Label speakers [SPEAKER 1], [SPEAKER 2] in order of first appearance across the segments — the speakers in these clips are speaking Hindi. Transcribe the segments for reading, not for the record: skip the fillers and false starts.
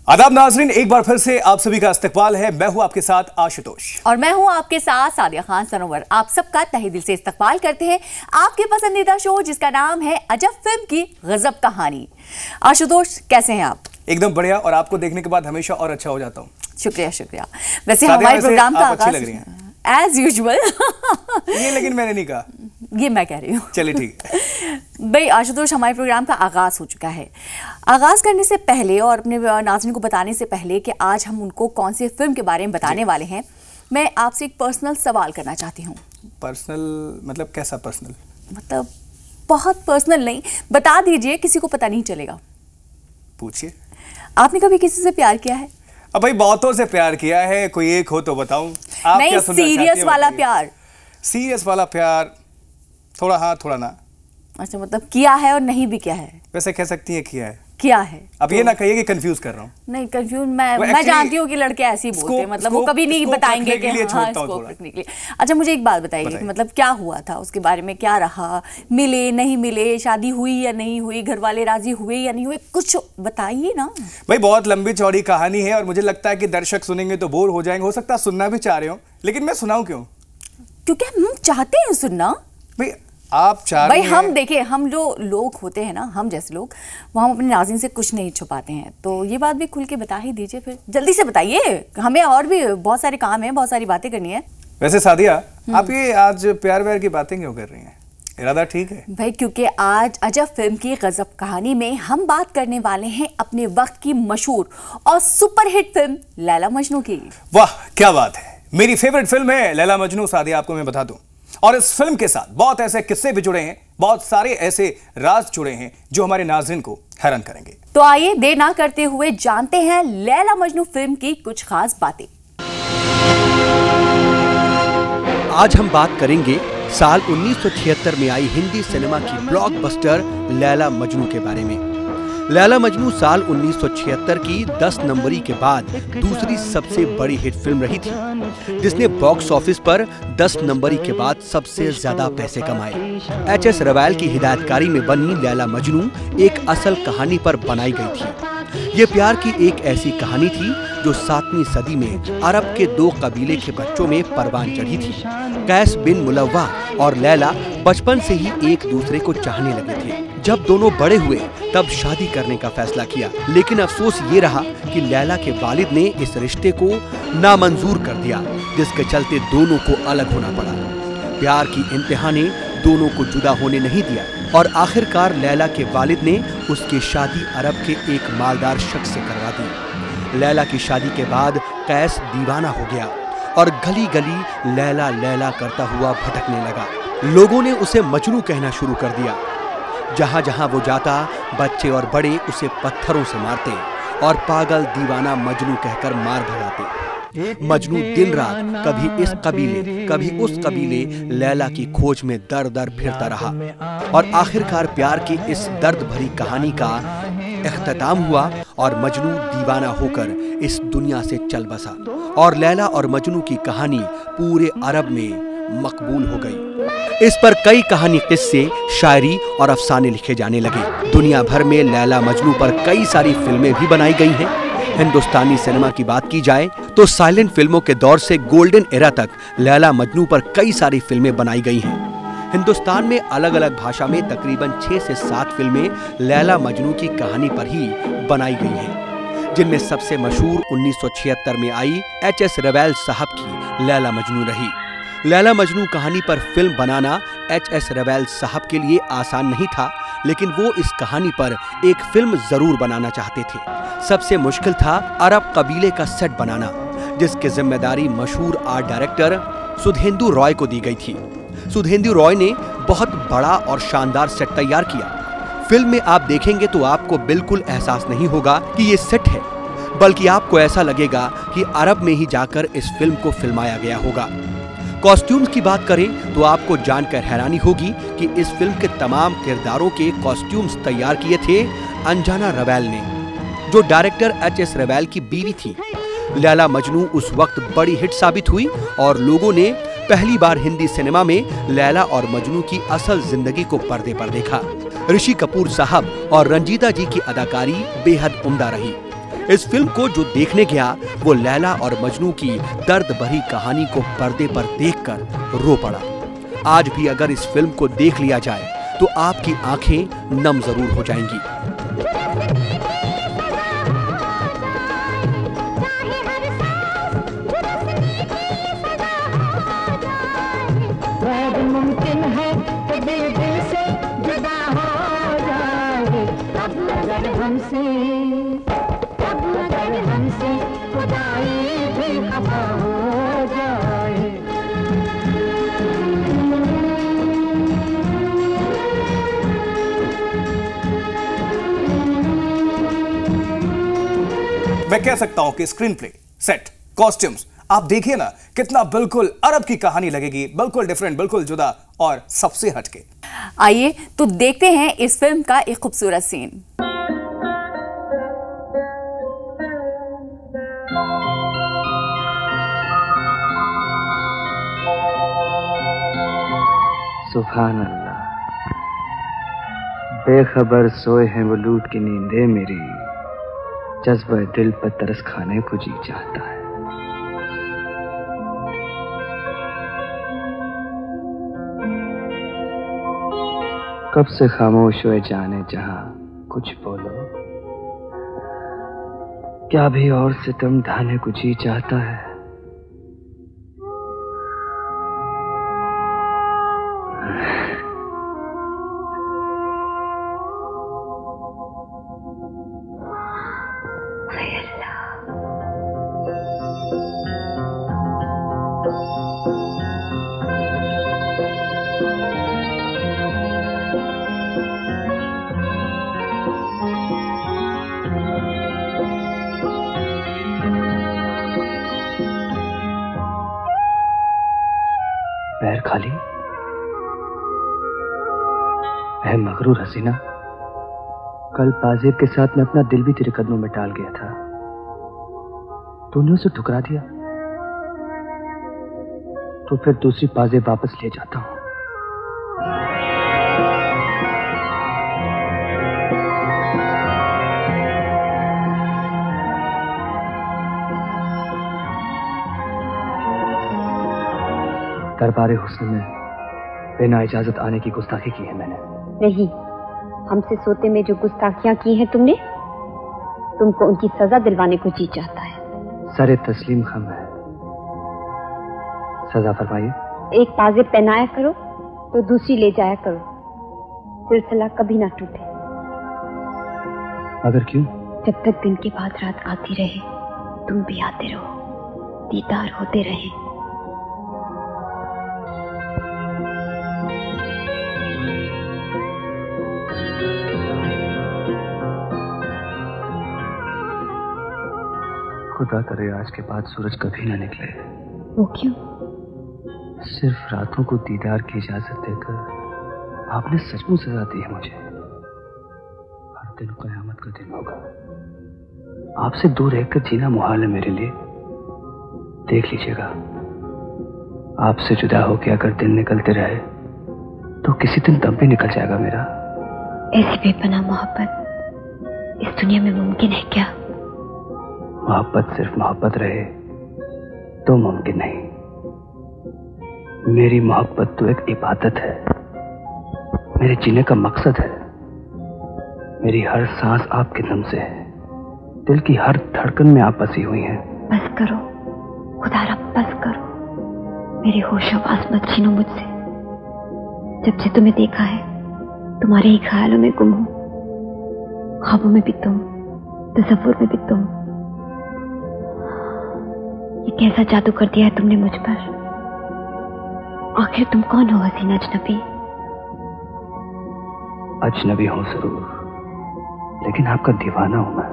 [SPEAKER 1] आदाब नाजरीन, एक बार फिर से आप सभी का इस्तकबाल है। मैं हूं आपके साथ आशुतोष
[SPEAKER 2] और मैं हूं आपके साथ सादिया खान सनोवर। आप सबका तहे दिल से इस्तकबाल करते हैं आपके पसंदीदा शो जिसका नाम है अजब फिल्म की गजब कहानी। आशुतोष, कैसे हैं आप?
[SPEAKER 1] एकदम बढ़िया, और आपको देखने के बाद हमेशा और अच्छा हो जाता हूँ।
[SPEAKER 2] शुक्रिया शुक्रिया। वैसे हमारे प्रोग्राम का आगाज एज यूजुअल
[SPEAKER 1] ये लेकिन मैंने नहीं कहा,
[SPEAKER 2] ये मैं कह रही हूँ।
[SPEAKER 1] चलिए ठीक है
[SPEAKER 2] भाई आशुतोष, हमारे प्रोग्राम का आगाज हो चुका है। आगाज करने से पहले और अपने नाज़रीन को बताने से पहले कि आज हम उनको कौन सी फिल्म के बारे में बताने वाले हैं, मैं आपसे एक पर्सनल सवाल करना चाहती हूँ।
[SPEAKER 1] पर्सनल मतलब कैसा पर्सनल?
[SPEAKER 2] मतलब बहुत पर्सनल नहीं, बता दीजिए, किसी को पता नहीं चलेगा।
[SPEAKER 1] पूछिए।
[SPEAKER 2] आपने कभी किसी से प्यार किया है?
[SPEAKER 1] अब भाई बहुतों से प्यार किया है, कोई एक हो तो बताऊं। आप
[SPEAKER 2] नहीं, सीरियस वाला प्यार।
[SPEAKER 1] सीरियस वाला प्यार थोड़ा हाँ थोड़ा ना।
[SPEAKER 2] अच्छा, मतलब किया है और नहीं भी किया है?
[SPEAKER 1] वैसे कह सकती है किया है।
[SPEAKER 2] किया है।
[SPEAKER 1] अब ये ना कहिए कि कंफ्यूज कर रहा हूँ।
[SPEAKER 2] नहीं कंफ्यूज, मैं जानती हूँ कि लड़के ऐसे ही बोलते हैं, मतलब वो कभी नहीं बताएंगे कि हाँ, स्कोप रखने के लिए। अच्छा, मुझे एक बात बताइए कि मतलब क्या हुआ था, उसके बारे में क्या रहा, मिले नहीं मिले, शादी हुई या नहीं हुई, घर वाले राजी हुए या नहीं हुए, कुछ बताइए ना।
[SPEAKER 1] भाई बहुत लंबी चौड़ी कहानी है और मुझे लगता है कि दर्शक सुनेंगे तो बोर हो जाएंगे। हो सकता है सुनना भी चाह रहे हो, लेकिन मैं सुनाऊं क्यों?
[SPEAKER 2] क्योंकि हम चाहते हैं सुनना।
[SPEAKER 1] भाई आप चाह
[SPEAKER 2] भाई हम देखिए, हम जो लोग होते हैं ना, हम जैसे लोग, वो हम अपने नाज़रीन से कुछ नहीं छुपाते हैं, तो ये बात भी खुल के बता ही दीजिए। फिर जल्दी से बताइए, हमें और भी बहुत सारे काम है, बहुत सारी बातें करनी है।
[SPEAKER 1] वैसे सादिया, आप ये आज प्यार व्यार की बातें क्यों कर रही हैं? इरादा ठीक है
[SPEAKER 2] भाई, क्योंकि आज अजब फिल्म की गजब कहानी में हम बात करने वाले हैं अपने वक्त की मशहूर और सुपरहिट फिल्म लैला मजनू की।
[SPEAKER 1] वाह क्या बात है, मेरी फेवरेट फिल्म है लैला मजनू। सादिया, आपको मैं बता दूं, और इस फिल्म के साथ बहुत ऐसे किस्से भी जुड़े हैं, बहुत सारे ऐसे राज जुड़े हैं जो हमारे नाज़रीन को हैरान करेंगे।
[SPEAKER 2] तो आइए देर ना करते हुए जानते हैं लैला मजनू फिल्म की कुछ खास बातें।
[SPEAKER 3] आज हम बात करेंगे साल 1976 में आई हिंदी सिनेमा की ब्लॉकबस्टर लैला मजनू के बारे में। लैला मजनू साल 1976 की 10 नंबरी के बाद दूसरी सबसे बड़ी हिट फिल्म रही थी, जिसने बॉक्स ऑफिस पर 10 नंबरी के बाद सबसे ज्यादा पैसे कमाए। एच.एस. रवैल की हिदायतकारी में बनी लैला मजनू एक असल कहानी पर बनाई गई थी। ये प्यार की एक ऐसी कहानी थी जो 7वीं सदी में अरब के 2 कबीले के बच्चों में परवान चढ़ी थी। कैस बिन मुलव्वा और लैला बचपन से ही एक दूसरे को चाहने लगे थे। जब दोनों बड़े हुए तब शादी करने का फैसला किया, लेकिन अफसोस ये रहा कि लैला के वालिद ने इस रिश्ते को नामंजूर कर दिया, जिसके चलते दोनों को अलग होना पड़ा। प्यार की इंतहा ने दोनों को जुदा होने नहीं दिया और आखिरकार लैला के वालिद ने उसकी शादी अरब के एक मालदार शख्स से करवा दी। लैला की शादी के बाद कैस दीवाना हो गया और गली गली लैला लैला करता हुआ भटकने लगा। लोगों ने उसे मजनू कहना शुरू कर दिया। जहाँ जहाँ वो जाता, बच्चे और बड़े उसे पत्थरों से मारते और पागल दीवाना मजनू कहकर मार भगाते। मजनू दिन रात कभी इस कबीले कभी उस कबीले लैला की खोज में दर दर फिरता रहा और आखिरकार प्यार की इस दर्द भरी कहानी का इख्तिताम हुआ और मजनू दीवाना होकर इस दुनिया से चल बसा और लैला और मजनू की कहानी पूरे अरब में मकबूल हो गई। इस पर कई कहानी, किस्से, शायरी और अफसाने लिखे जाने लगे। दुनिया भर में लैला मजनू पर कई सारी फिल्में भी बनाई गई हैं। हिंदुस्तानी सिनेमा की बात की जाए तो साइलेंट फिल्मों के दौर से गोल्डन एरा तक लैला मजनू पर कई सारी फिल्में बनाई गई हैं। हिंदुस्तान में अलग अलग भाषा में तकरीबन 6 से 7 फिल्में लैला मजनू की कहानी पर ही बनाई गई हैं, जिनमें सबसे मशहूर 1976 में आई एच.एस. रवैल साहब की लैला मजनू रही। लैला मजनू कहानी पर फिल्म बनाना एच.एस. रवैल साहब के लिए आसान नहीं था, लेकिन वो इस कहानी पर एक फिल्म जरूर बनाना चाहते थे। सबसे मुश्किल था अरब कबीले का सेट बनाना, जिसकी जिम्मेदारी मशहूर आर्ट डायरेक्टर सुधेंदु रॉय को दी गई थी। सुधेंदु रॉय ने बहुत बड़ा और शानदार सेट तैयार किया। फिल्म में आप देखेंगे तो आपको बिल्कुल एहसास नहीं होगा कि ये सेट है, बल्कि आपको ऐसा लगेगा कि अरब में ही जाकर इस फिल्म को फिल्माया गया होगा। कॉस्ट्यूम्स की बात करें तो आपको जानकर हैरानी होगी कि इस फिल्म के तमाम किरदारों के कॉस्ट्यूम्स तैयार किए थे अंजना रवैल ने, जो डायरेक्टर एच.एस. रवैल की बीवी थी। लैला मजनू उस वक्त बड़ी हिट साबित हुई और लोगों ने पहली बार हिंदी सिनेमा में लैला और मजनू की असल जिंदगी को पर्दे पर देखा। ऋषि कपूर साहब और रंजीता जी की अदाकारी बेहद उम्दा रही। इस फिल्म को जो देखने गया वो लैला और मजनू की दर्द भरी कहानी को पर्दे पर देखकर रो पड़ा। आज भी अगर इस फिल्म को देख लिया जाए तो आपकी आंखें नम जरूर हो जाएंगी।
[SPEAKER 4] मुमकिन है कि दिल से जुदा हो जाए, अब मगर हमसे खुदाई भी खफा हो जाए।
[SPEAKER 1] मैं कह सकता हूं कि स्क्रीन प्ले, सेट, कॉस्ट्यूम्स आप देखिए ना, कितना बिल्कुल अरब की कहानी लगेगी, बिल्कुल डिफरेंट, बिल्कुल जुदा और सबसे हटके।
[SPEAKER 2] आइए तो देखते हैं इस फिल्म का एक खूबसूरत सीन।
[SPEAKER 5] सुभान अल्लाह, बेखबर सोए हैं वो लूट की नींदें मेरी, जज्बा दिल पर तरस खाने को जी चाहता है। कब से खामोश हुए जाने जहां, कुछ बोलो, क्या भी और सितम ढाने को जी चाहता है। पैर खाली? ऐ मगरूर हसीना, कल पाजेब के साथ मैं अपना दिल भी तेरे कदमों में डाल गया था, तूने उसे ठुकरा दिया, तो फिर दूसरी पाजेब वापस ले जाता हूं। दरबारे हुस्न में बिना इजाजत आने की गुस्ताखी की है मैंने।
[SPEAKER 6] नहीं, हमसे सोते में जो गुस्ताखियां की हैं तुमने, तुमको उनकी सजा दिलवाने को जी चाहता है।
[SPEAKER 5] सरे तस्लीम खम है, सजा फरमाइए।
[SPEAKER 6] एक पाजेब पहनाया करो तो दूसरी ले जाया करो, सिलसिला कभी ना टूटे।
[SPEAKER 5] मगर क्यों?
[SPEAKER 6] जब तक दिन के बाद रात आती रहे, तुम भी आते रहो, दीदार होते रहे।
[SPEAKER 5] खुदा करे आज के बाद सूरज कभी ना निकले।
[SPEAKER 6] वो क्यों?
[SPEAKER 5] सिर्फ रातों को दीदार की इजाजत देकर आपने सचमुच सजा दी है मुझे। हर दिन कयामत का दिन होगा, आपसे दूर रहकर जीना मुहाल है मेरे लिए। देख लीजिएगा, आपसे जुदा होकर अगर दिन निकलते रहे तो किसी दिन दम भी निकल जाएगा मेरा।
[SPEAKER 6] ऐसी बेपनाह मोहब्बत इस दुनिया में मुमकिन है क्या?
[SPEAKER 5] मोहब्बत सिर्फ मोहब्बत रहे तो मुमकिन नहीं। मेरी मोहब्बत तो एक इबादत है, मेरे जीने का मकसद है। मेरी हर सांस आपके दम से है, दिल की हर धड़कन में आप बसी हुई हैं।
[SPEAKER 6] बस करो खुदा रब, बस करो। मेरी होश-ओ-वास मत छीनो मुझसे। जब से तुम्हें देखा है, तुम्हारे ही ख्यालों में गुम हूं। ख्वाबों में भी तुम, तसव्वुर में भी तुम। ये कैसा जादू कर दिया है तुमने मुझ पर। आखिर तुम कौन हो हसीना अजनबी?
[SPEAKER 5] अजनबी हूं जरूर, लेकिन आपका दीवाना हूं मैं।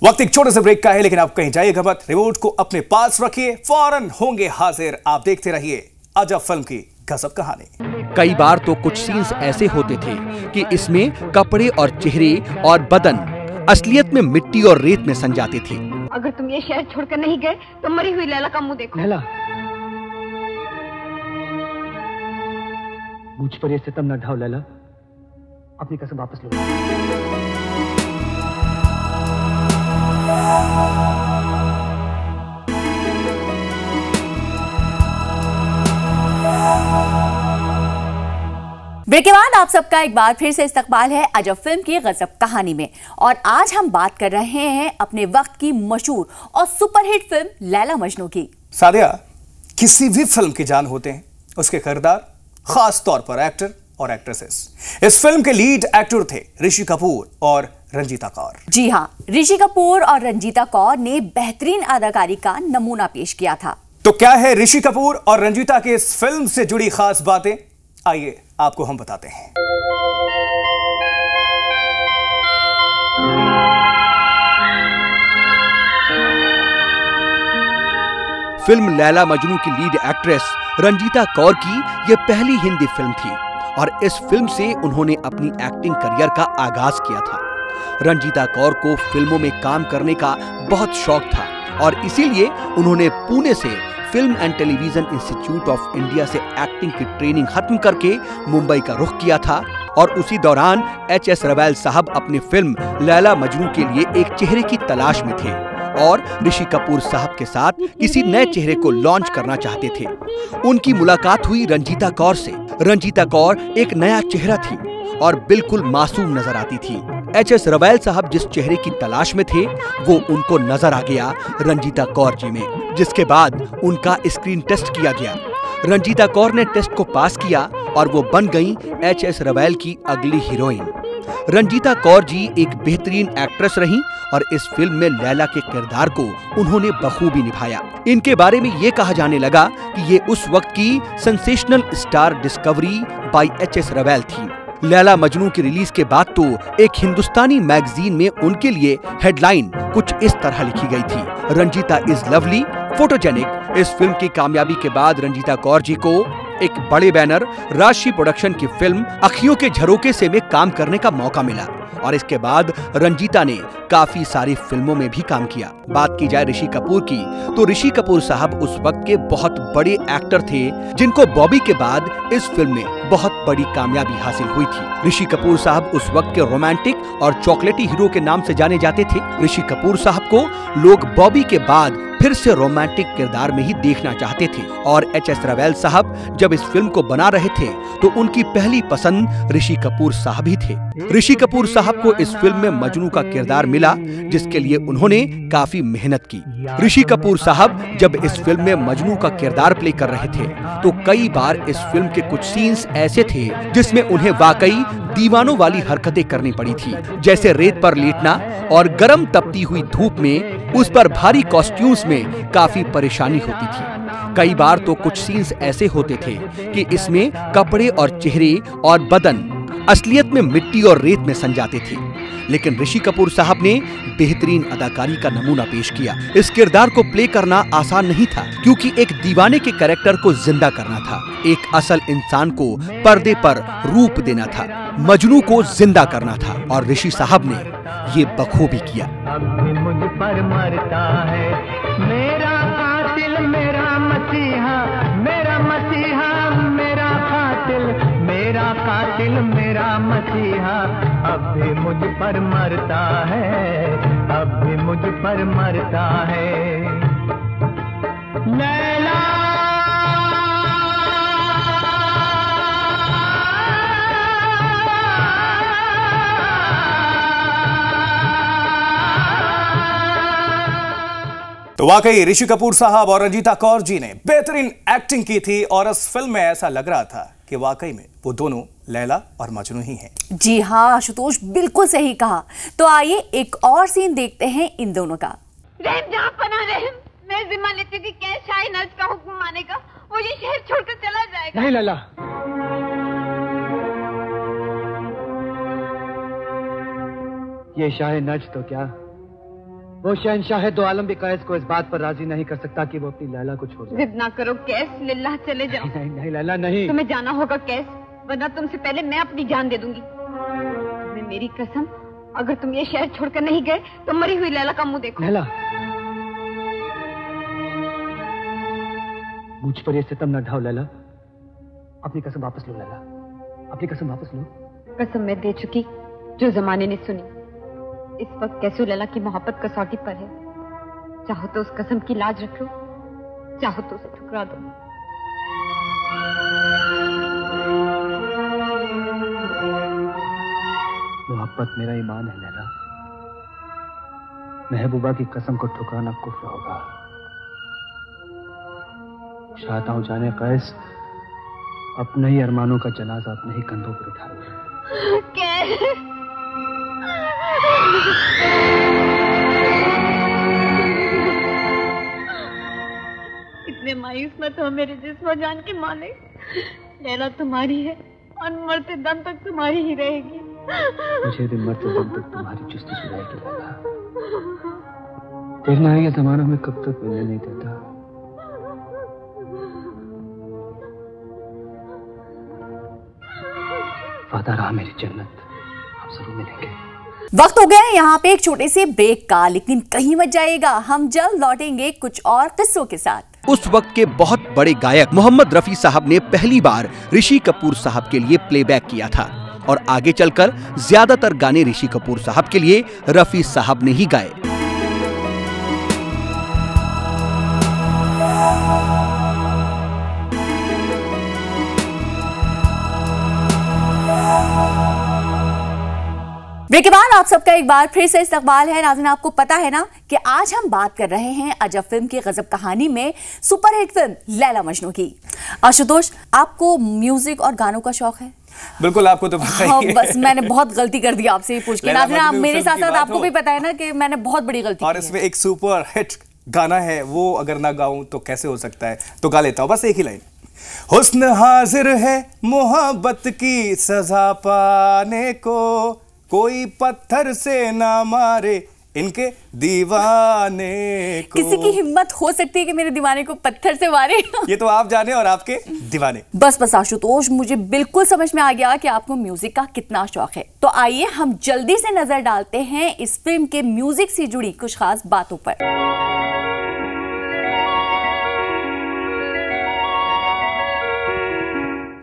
[SPEAKER 1] वक्त एक छोटे से ब्रेक का है, लेकिन आप कहीं जाइएगा मत। रिमोट को अपने पास रखिए, फौरन होंगे हाजिर। आप देखते रहिए अजब फिल्म की गजब कहानी।
[SPEAKER 3] कई बार तो कुछ सीन्स ऐसे होते थे कि इसमें कपड़े और चेहरे और बदन असलियत में मिट्टी और रेत में सन जाते थे।
[SPEAKER 6] अगर तुम ये शहर छोड़कर नहीं गए तो मरी हुई लैला का मुंह देखो।
[SPEAKER 5] लैला, मुझ पर ये सितम न ढाओ लैला, अपनी कसम वापस लो।
[SPEAKER 2] ब्रेक के बाद आप सबका एक बार फिर से इस्तकबाल है अजब फिल्म की गजब कहानी में। और आज हम बात कर रहे हैं अपने वक्त की मशहूर और सुपरहिट फिल्म लैला मजनू की।
[SPEAKER 1] सादिया, किसी भी फिल्म की जान होते हैं उसके किरदार, खास तौर पर एक्टर और एक्ट्रेसेस। इस फिल्म के लीड एक्टर थे ऋषि कपूर और रंजीता कौर।
[SPEAKER 2] जी हाँ, ऋषि कपूर और रंजीता कौर ने बेहतरीन अदाकारी का नमूना पेश किया था।
[SPEAKER 1] तो क्या है ऋषि कपूर और रंजीता के इस फिल्म से जुड़ी खास बातें, आइए आपको हम बताते हैं।
[SPEAKER 3] फिल्म लैला मजनू की लीड एक्ट्रेस रंजीता कौर की यह पहली हिंदी फिल्म थी और इस फिल्म से उन्होंने अपनी एक्टिंग करियर का आगाज किया था। रंजीता कौर को फिल्मों में काम करने का बहुत शौक था और इसीलिए उन्होंने पुणे से film and television institute of India से एक्टिंग की ट्रेनिंग खत्म करके मुंबई का रुख किया था। और उसी दौरान एच.एस. रवैल साहब अपनी फिल्म लैला मजनू के लिए एक चेहरे की तलाश में थे और ऋषि कपूर साहब के साथ किसी नए चेहरे को लॉन्च करना चाहते थे। उनकी मुलाकात हुई रंजीता कौर से। रंजीता कौर एक नया चेहरा थी और बिल्कुल मासूम नजर आती थी। एच.एस. रवैल साहब जिस चेहरे की तलाश में थे वो उनको नजर आ गया रंजीता कौर जी में, जिसके बाद उनका स्क्रीन टेस्ट किया गया। रंजीता कौर ने टेस्ट को पास किया और वो बन गई एच.एस. रवैल की अगली हीरोइन। रंजीता कौर जी एक बेहतरीन एक्ट्रेस रहीं और इस फिल्म में लैला के किरदार को उन्होंने बखूबी निभाया। इनके बारे में ये कहा जाने लगा कि ये उस वक्त की sensational star discovery by HS. Rawail थी। लैला मजनू की रिलीज के बाद तो एक हिंदुस्तानी मैगजीन में उनके लिए हेडलाइन कुछ इस तरह लिखी गई थी, रंजीता इज लवली, फोटोजेनिक। इस फिल्म की कामयाबी के बाद रंजीता कौर जी को एक बड़े बैनर राशि प्रोडक्शन की फिल्म अखियों के झरोके से में काम करने का मौका मिला और इसके बाद रंजीता ने काफी सारी फिल्मों में भी काम किया। बात की जाए ऋषि कपूर की तो ऋषि कपूर साहब उस वक्त के बहुत बड़े एक्टर थे जिनको बॉबी के बाद इस फिल्म में बहुत बड़ी कामयाबी हासिल हुई थी। ऋषि कपूर साहब उस वक्त के रोमांटिक और चॉकलेटी हीरो के नाम से जाने जाते थे। ऋषि कपूर साहब को लोग बॉबी के बाद फिर से रोमांटिक किरदार में ही देखना चाहते थे और एच.एस. रवैल साहब जब इस फिल्म को बना रहे थे तो उनकी पहली पसंद ऋषि कपूर साहब ही थे। ऋषि कपूर साहब को इस फिल्म में मजनू का किरदार मिला जिसके लिए उन्होंने काफी मेहनत की। ऋषि कपूर साहब जब इस फिल्म में मजनू का किरदार प्ले कर रहे थे तो कई बार इस फिल्म के कुछ सीन्स ऐसे थे जिसमें उन्हें वाकई दीवानों वाली हरकतें करनी पड़ी थी, जैसे रेत पर लेटना और गर्म तपती हुई धूप में उस पर भारी कॉस्ट्यूम्स में काफी परेशानी होती थी। कई बार तो कुछ सीन्स ऐसे होते थे कि इसमें कपड़े और चेहरे और बदन असलियत में मिट्टी और रेत में सन जाते थे, लेकिन ऋषि कपूर साहब ने बेहतरीन अदाकारी का नमूना पेश किया। इस किरदार को प्ले करना आसान नहीं था क्योंकि एक दीवाने के कैरेक्टर को जिंदा करना था, एक असल इंसान को पर्दे पर रूप देना था, मजनू को जिंदा करना था और ऋषि साहब ने ये बखूबी किया।
[SPEAKER 4] अब भी मुझ पर मरता है मेरा कातिल, मेरा मसीहा, मेरा मसीहा, मेरा कातिल, मेरा कातिल, मेरा मसीहा। अब भी मुझ पर मरता है, अब भी मुझ पर मरता है। लैला
[SPEAKER 1] तो वाकई ऋषि कपूर साहब और रंजीता कौर जी ने बेहतरीन एक्टिंग की थी और इस फिल्म में ऐसा लग रहा था कि वाकई में वो दोनों लैला और मजनू ही हैं।
[SPEAKER 2] जी हाँ आशुतोष, बिल्कुल सही कहा। तो आइए एक और सीन देखते हैं इन दोनों का।
[SPEAKER 6] रहम जहाँ पना रहम, मैं जिम्मा लेती हूँ कि कैश शाही नर्स का हुक्म मानेगा, वो ये शहर छोड़कर चला जाएगा।
[SPEAKER 5] नहीं लैला, ये शाह नज तो क्या, वो शहंशाह दो आलम भी कैस को इस बात पर राजी नहीं कर सकता कि वो अपनी लैला को छोड़ दे।
[SPEAKER 6] जिद ना करो कैस, लिल्लाह चले जाओ।
[SPEAKER 5] नहीं नहीं लैला नहीं,
[SPEAKER 6] तुम्हें जाना होगा कैस, वरना तुमसे पहले मैं अपनी जान दे दूंगी। तुम्हें मेरी कसम, अगर तुम ये शहर छोड़कर नहीं गए तो मरी हुई लैला का मुंह देखो।
[SPEAKER 5] लैला, मुझ पर ये सितम न ढाओ लैला, अपनी कसम वापस लो लैला, अपनी कसम वापस लो।
[SPEAKER 6] कसम मैं दे चुकी जो जमाने ने सुनी, इस वक्त कैसू लैला की मोहब्बत कसौटी पर है। चाहो तो उस कसम की लाज रख लो, चाहो तो उसे ठुकरा दो।
[SPEAKER 5] मोहब्बत मेरा ईमान है लैला। महबूबा की कसम को ठुकराना कुफ्र होगा। चाहता हूं जाने कैस अपने ही अरमानों का जनाजा अपने ही कंधों पर उठाए।
[SPEAKER 6] इतने मायूस मत हो मेरे जिस्म जान के मालिक। लैला तुम्हारी है और मरते दम तक तुम्हारी ही रहेगी।
[SPEAKER 5] मुझे भी मरते दम तक तुम्हारी जुस्ती रहेगी लैला। देखना है ये जमाना में कब तक मिलने नहीं देता। वादा रहा मेरी जन्नत, हम जरूर मिलेंगे।
[SPEAKER 2] वक्त हो गया है यहाँ पे एक छोटे से ब्रेक का, लेकिन कहीं मत जाइएगा, हम जल्द लौटेंगे कुछ और किस्सों के साथ।
[SPEAKER 3] उस वक्त के बहुत बड़े गायक मोहम्मद रफी साहब ने पहली बार ऋषि कपूर साहब के लिए प्लेबैक किया था और आगे चलकर ज्यादातर गाने ऋषि कपूर साहब के लिए रफी साहब ने ही गाए।
[SPEAKER 2] ब्रेक के बाद आप सबका एक बार फिर से इस्तकबाल है। नाज़रीन, आपको पता है ना कि आज हम बात कर रहे हैं अजब फिल्म की गजब कहानी में सुपरहिट फिल्म लैला मजनू की। आशुतोष, आपको म्यूजिक और गानों का शौक है?
[SPEAKER 1] बिल्कुल, आपको तो पता ही है।
[SPEAKER 2] बस मैंने बहुत गलती कर दी आपसे ये पूछ के। नाज़रीन, आप मेरे साथ साथ आपको भी पता है ना कि मैंने बहुत बड़ी गलती की है।
[SPEAKER 1] और इसमें एक सुपर हिट गाना है, वो अगर ना गाऊं तो कैसे हो सकता है, तो गा लेता हूं बस एक ही लाइन। हुस्न हाजिर है मोहब्बत की सजा पाने को, कोई पत्थर से ना मारे इनके दीवाने को।
[SPEAKER 2] किसी की हिम्मत हो सकती है कि मेरे दीवाने को पत्थर से मारे?
[SPEAKER 1] ये तो आप जाने और आपके दीवाने।
[SPEAKER 2] बस आशुतोष, मुझे बिल्कुल समझ में आ गया कि आपको म्यूजिक का कितना शौक है। तो आइए हम जल्दी से नजर डालते हैं इस फिल्म के म्यूजिक से जुड़ी कुछ खास बातों पर।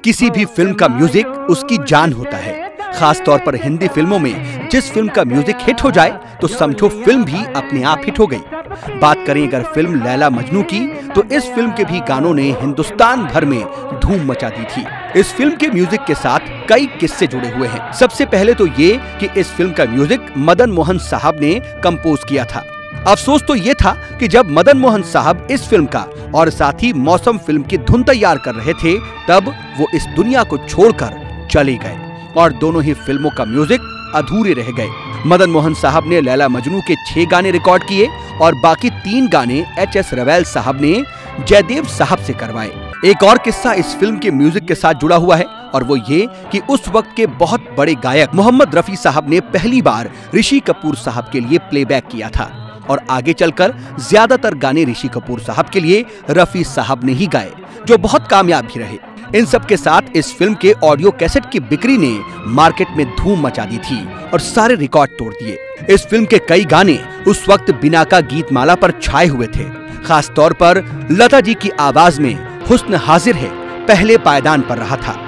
[SPEAKER 3] किसी भी फिल्म का म्यूजिक उसकी जान होता है। खास तौर पर हिंदी फिल्मों में जिस फिल्म का म्यूजिक हिट हो जाए तो समझो फिल्म भी अपने आप हिट हो गई। बात करें अगर फिल्म लैला मजनू की, तो इस फिल्म के भी गानों ने हिंदुस्तान भर में धूम मचा दी थी। इस फिल्म के म्यूजिक के साथ कई किस्से जुड़े हुए हैं। सबसे पहले तो ये कि इस फिल्म का म्यूजिक मदन मोहन साहब ने कंपोज किया था। अफसोस तो ये था कि जब मदन मोहन साहब इस फिल्म का और साथ ही मौसम फिल्म की धुन तैयार कर रहे थे, तब वो इस दुनिया को छोड़कर चले गए और दोनों ही फिल्मों का म्यूजिक अधूरे रह गए। मदन मोहन साहब ने लैला मजनू के 6 गाने रिकॉर्ड किए और बाकी 3 गाने एच.एस. रवैल साहब ने जयदेव साहब से करवाए। एक और किस्सा इस फिल्म के म्यूजिक के साथ जुड़ा हुआ है और वो ये कि उस वक्त के बहुत बड़े गायक मोहम्मद रफी साहब ने पहली बार ऋषि कपूर साहब के लिए प्लेबैक किया था और आगे चलकर ज्यादातर गाने ऋषि कपूर साहब के लिए रफी साहब ने ही गाए, जो बहुत कामयाब भी रहे। इन सब के साथ इस फिल्म के ऑडियो कैसेट की बिक्री ने मार्केट में धूम मचा दी थी और सारे रिकॉर्ड तोड़ दिए। इस फिल्म के कई गाने उस वक्त बिनाका गीतमाला पर छाए हुए थे। खास तौर पर लता जी की आवाज में हुस्न हाजिर है पहले पायदान पर रहा था।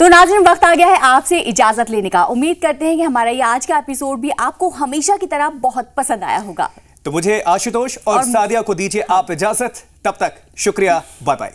[SPEAKER 2] तो नाज़रीन, वक्त आ गया है आपसे इजाजत लेने का। उम्मीद करते हैं कि हमारा ये आज का एपिसोड भी आपको हमेशा की तरह बहुत पसंद आया होगा।
[SPEAKER 1] तो मुझे आशुतोष और सादिया को दीजिए आप इजाजत। तब तक शुक्रिया, बाय बाय।